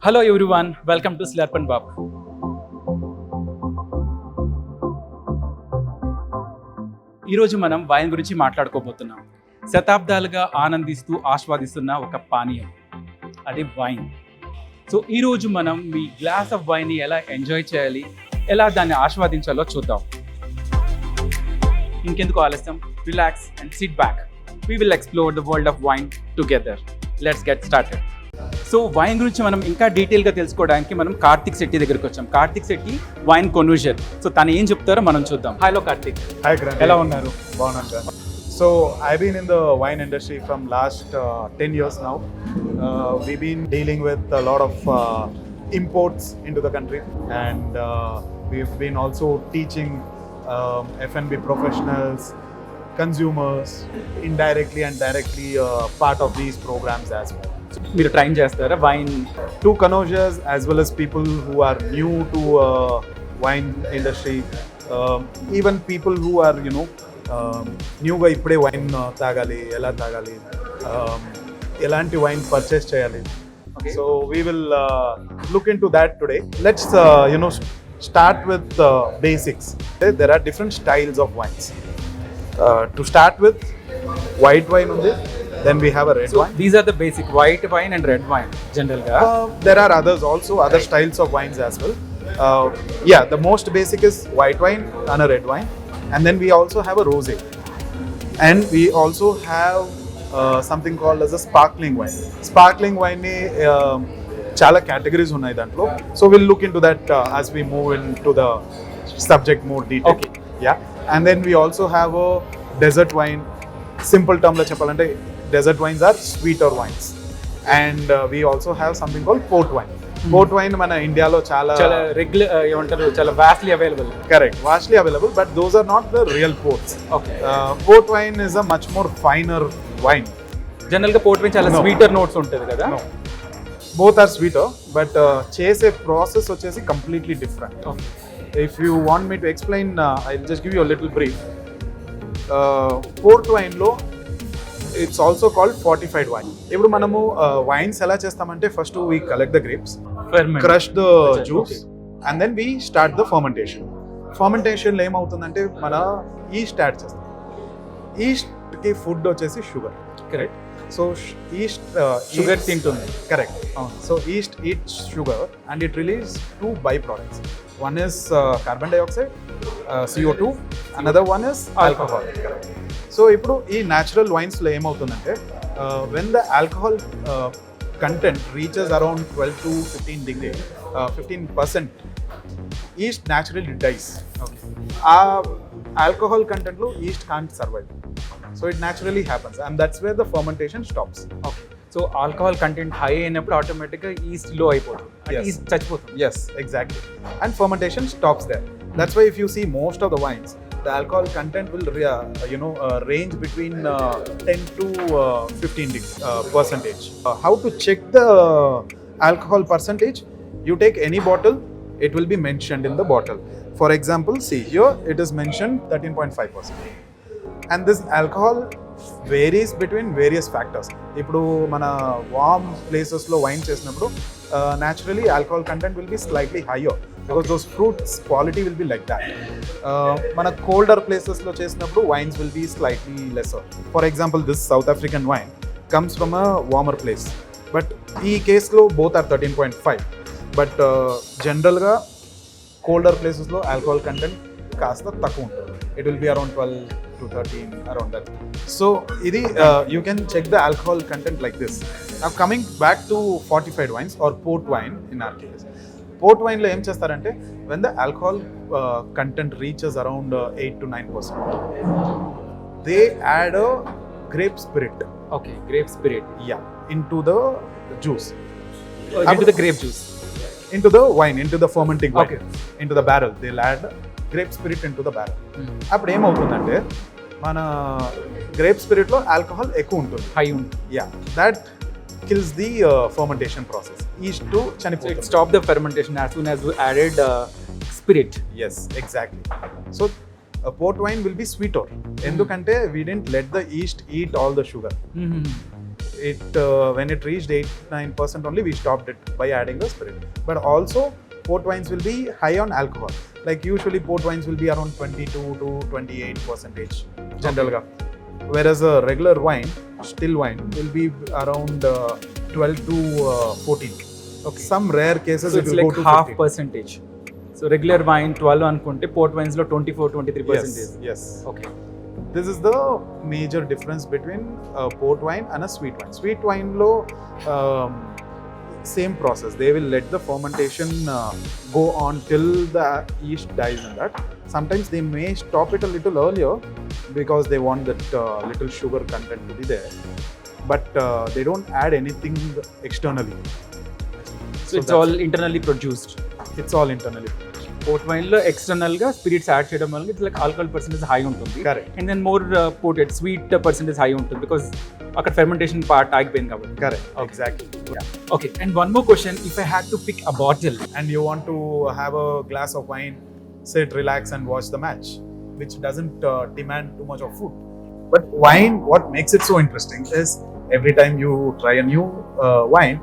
Hello everyone, welcome to Slurp and Burp. ఈరోజు మనం wine గురించి మాట్లాడుకోబోతున్నాం. శతాబ్దాలుగా ఆనందిస్తూ ఆస్వాదిస్తున్న ఒక పానీయం, అది వైన్. సో ఈరోజు మనం మీ గ్లాస్ ఆఫ్ వైన్ని ఎలా ఎంజాయ్ చేయాలి, ఎలా దాన్ని ఆస్వాదించాలో చూద్దాం. ఇంకెందుకు ఆలస్యం, relax and SIT back. We will explore the world of wine together. Let's get started. So wine గురించి మనం ఇంకా డీటెయిల్గా తెలుసుకోవడానికి మనం కార్తిక్ శెట్టి దగ్గరికి వచ్చాం. కార్తిక్ శెట్టి వైన్ కొన్యూజర్. సో తను ఏం చెప్తారో మనం చూద్దాం. హలో కార్తిక్. హాయ్ గ్రాండ్, ఎలా ఉన్నారు? బాగున్నాను sir. So I've been in the wine industry from last 10 years now. We've been dealing with a lot of imports into the country, and we've been also teaching F&B professionals, consumers, indirectly and directly part of these programs as well. మీరు train చేస్తారా wine? To connoisseurs as well as people who are new to wine industry, even people who are న్యూగా ఇప్పుడే wine తాగాలి, ఎలా తాగాలి, ఎలాంటి wine purchase చేయాలి. So we will look in to that today. Let's start with basics. There are different styles of wines. To start with, white wine undi, then we have a red wine. These are the basic, white wine and red wine generally. There are others also, other styles of wines as well. The most basic is white wine and a red wine, and then we also have a rosé, and we also have something called as a sparkling wine. Sparkling wine ni chala categories unnai dantlo, so we'll look into that as we move into the subject more detail. Okay. And then we also have a desert wine. Simple term lo cheppalante, desert wines are sweeter wines, and we also have something called port wine. Port wine mana India lo chala regular emantaru, chala vastly available. Correct, vastly available, but those are not the real ports. Okay. Port wine is a much more finer wine. జనరల్గా port wine చాలా sweeter notes ఉంటుంది కదా. No, both are sweeter, but chese process vachesi completely different. Okay. If you want me to explain, I'll just give you a little brief. Port wine lo, it's also called fortified wine. Ippudu manamu wines ela chestamante, first we collect the grapes, crush the juice, and then we start the fermentation. Fermentation lo em avutundante mana yeast add chestam. Yeast ki food vachesi sugar. Correct. So yeast sugar తింటుంది. Correct. So yeast eats sugar and it releases two byproducts. One is carbon dioxide, CO2. Another one is alcohol. Correct. So ఇప్పుడు ఈ natural wines లో ఏమవుతుందంటే, when the alcohol content reaches around 12 to 15%, yeast naturally dies. Okay. ఆ alcohol content లో yeast can't survive. So it naturally happens, and that's where the fermentation stops. Okay. So alcohol content high అయినప్పుడు ఆటోమేటిక్గా east లో అయిపోతుంది. Yes. East చచ్చిపోతుంది. Yes, exactly. And fermentation stops there. That's why if you see most of the wines, the alcohol content will range between 10 to 15%. How to check the alcohol percentage? You take any bottle, it will be mentioned in the bottle. For example, see here it is mentioned 13.5%. And this alcohol varies between various factors. ఇప్పుడు మన warm ప్లేసెస్లో wine చేసినప్పుడు naturally alcohol content will be slightly higher because those fruits quality will be like that. మన colder placesలో చేసినప్పుడు wines will be slightly lesser. For example, this South African wine comes from a warmer place, but ఈ కేసులో both are 13.5. But జనరల్గా colder placesలో alcohol content కాస్త తక్కువ ఉంటుంది. It will be around 12 to 13, around that. So idi you can check the alcohol content like this. Now coming back to fortified wines or port wine in our case. Port wine lo em chestarante, when the alcohol content reaches around 8 to 9%, they add a grape spirit. Okay, grape spirit. Yeah, into the juice. Into the grape juice. Into the wine, into the fermenting wine. Okay. Into the barrel. They'll add grape spirit into the barrel. అప్పుడు ఏమవుతుందంటే, మన grape స్పిరిట్లో alcohol ఎక్కువ ఉంటుంది, high ఉంటుంది. Yeah, that kills the fermentation process. East చనిపోతుంది. It stopped the fermentation as soon as we added spirit. Yes, exactly. So port wine will be sweeter. ఎందుకంటే we didn't let the yeast eat all the sugar. when it reached 8-9% only, we stopped it by adding the spirit. But also port wines will be high on alcohol. Like usually port wines will be around 22 to 28% general. Whereas a regular wine, still wine, will be around 12 to 14. Okay. Some rare cases So it it's will like go to half 15. percentage. So regular wine 12 అనుకుంటే port wines లో 24-23%. Yes. Okay. This is the major difference between a port wine and a sweet wine. Sweet wine lo same process. They will let the fermentation go on till the yeast dies and that. Sometimes they may stop it a little earlier because they want that little sugar content to be there. But they don't add anything externally. So it's all internally produced. It's all internally produced. Port wine లో external గా spirits add చేయడం వల్ల it's like alcohol percentage high ఉంటుంది. Correct. And then more potted sweet percentage high ఉంటుంది because అక్కడ fermentation part ఆగిపోయింది కాబట్టి. Correct. Exactly. Okay and one more question, if I had to pick a bottle And you want to have a glass of wine, sit, relax and watch the match, which doesn't demand too much of food. But wine, what makes it so interesting is every time you try a new wine,